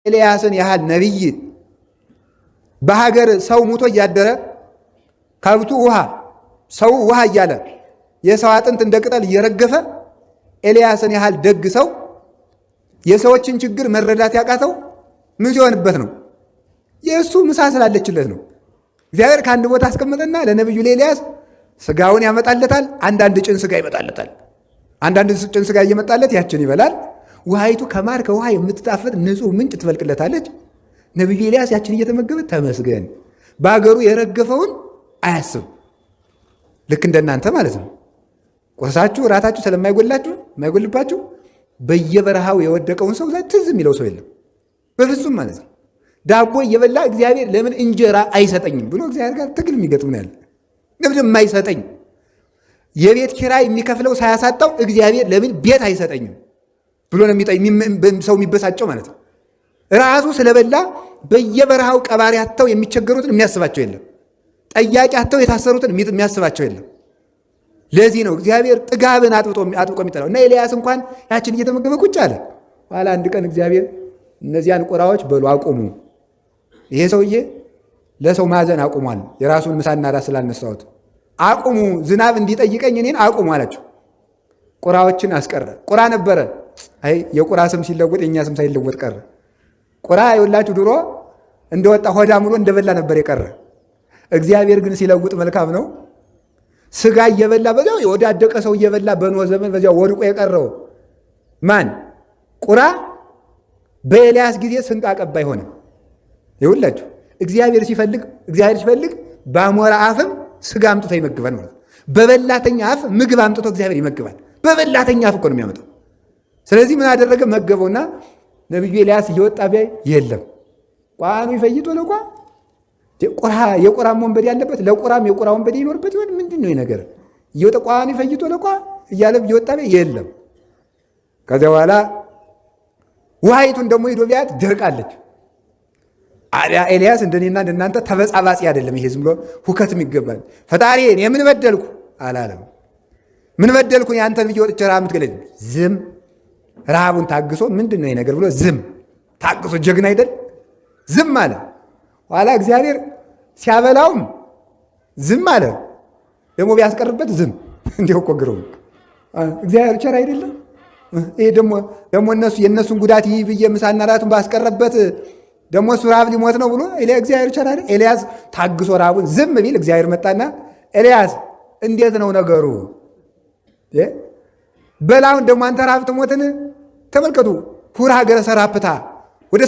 ኤልያስን ያህል ነቢይ በሀገር ሰው ሙቶ እያደረ ከብቱ ውሃ ሰው ውሃ እያለ የሰው አጥንት እንደ ቅጠል እየረገፈ ኤልያስን ያህል ደግ ሰው የሰዎችን ችግር መረዳት ያቃተው ምን ሲሆንበት ነው? የእሱ ምሳ ስላለችለት ነው። እግዚአብሔር ከአንድ ቦታ አስቀመጠና ለነቢዩ ለኤልያስ ስጋውን ያመጣለታል። አንዳንድ ጭን ስጋ ይመጣለታል። አንዳንድ ጭን ስጋ እየመጣለት ያችን ይበላል። ውሃይቱ ከማር ከውሃ የምትጣፈጥ ንጹሕ ምንጭ ትፈልቅለታለች። ነቢዩ ኤልያስ ያችን እየተመገበ ተመስገን። በሀገሩ የረገፈውን አያስብ። ልክ እንደናንተ ማለት ነው። ቁርሳችሁ እራታችሁ ስለማይጎላችሁ የማይጎልባችሁ በየበረሃው የወደቀውን ሰው ትዝ የሚለው ሰው የለም በፍጹም ማለት ነው። ዳቦ እየበላ እግዚአብሔር ለምን እንጀራ አይሰጠኝም ብሎ እግዚአብሔር ጋር ትግል የሚገጥም ያለ ለምን የማይሰጠኝ የቤት ኪራይ የሚከፍለው ሳያሳጣው እግዚአብሔር ለምን ቤት አይሰጠኝም ብሎ ነው ሰው የሚበሳጨው ማለት ነው። ራሱ ስለበላ በየበረሃው ቀባሪ አጥተው የሚቸገሩትን የሚያስባቸው የለም። ጠያቂ አጥተው የታሰሩትን የሚያስባቸው የለም። ለዚህ ነው እግዚአብሔር ጥጋብን አጥብቆ የሚጠላው። እና ኤልያስ እንኳን ያችን እየተመገበ ቁጭ አለ። ኋላ አንድ ቀን እግዚአብሔር እነዚያን ቁራዎች በሉ አቁሙ፣ ይሄ ሰውዬ ለሰው ማዘን አቁሟል፣ የራሱን ምሳና ራስ ስላነሳሁት አቁሙ፣ ዝናብ እንዲጠይቀኝ እኔን አቁሙ አላቸው። ቁራዎችን አስቀረ። ቁራ ነበረ። አይ የቁራ ስም ሲለወጥ የእኛ ስም ሳይለወጥ ቀረ። ቁራ የወላችሁ ድሮ እንደወጣ ሆዳ ሙሉ እንደበላ ነበር የቀረ። እግዚአብሔር ግን ሲለውጥ መልካም ነው። ስጋ እየበላ በዚያው የወዳደቀ ሰው እየበላ በኖህ ዘመን በዚያው ወድቆ የቀረው ማን? ቁራ በኤልያስ ጊዜ ስንቅ አቀባይ ሆነ። ይኸውላችሁ እግዚአብሔር ሲፈልግ በአሞራ አፍም ስጋ አምጥቶ ይመግባል ማለት ነው። በበላተኛ አፍ ምግብ አምጥቶ እግዚአብሔር ይመግባል። በበላተኛ አፍ እኮ ነው የሚያመጣው። ስለዚህ ምን አደረገ? መገበውና ነቢዩ ኤልያስ እየወጣ ቢያይ የለም። ቋኑ ይፈይቶ ለቋ የቁራም ወንበዴ ያለበት ለቁራም የቁራ ወንበዴ ይኖርበት ይሆን? ምንድን ነው ነገር? እየወጣ ቋኑ ይፈይቶ ለቋ እያለ እየወጣ ቢያይ የለም። ከዚያ በኋላ ውሃይቱን ደግሞ ሄዶ ቢያት ደርቃለች። ኤልያስ እንደኔና እንደናንተ ተበጻባጺ አይደለም። ይሄ ዝም ብሎ ሁከት የሚገባል። ፈጣሪዬን የምን በደልኩ አላለም። ምን በደልኩ ያንተን ብዬ ወጥቼ ረሃብ የምትገለኝ? ዝም ረሃቡን ታግሶ ምንድን ነው ነገር ብሎ ዝም ታግሶ ጀግና አይደል? ዝም አለ። ኋላ እግዚአብሔር ሲያበላውም ዝም አለ። ደግሞ ቢያስቀርበት ዝም እንዲሁ እኮ ግረው እግዚአብሔር ቸር አይደለም? ይሄ ደግሞ እነሱ የእነሱን ጉዳት ይህ ብዬ ምሳና ራቱን ባስቀረበት ደግሞ እሱ ረሃብ ሊሞት ነው ብሎ እግዚአብሔር ቸር አይደል? ኤልያስ ታግሶ ረሃቡን ዝም ቢል እግዚአብሔር መጣና ኤልያስ እንዴት ነው ነገሩ? በላውን ደግሞ አንተ ረሃብ ትሞትን? ተመልከቱ ሁር ሀገረ ሰራፕታ ወደ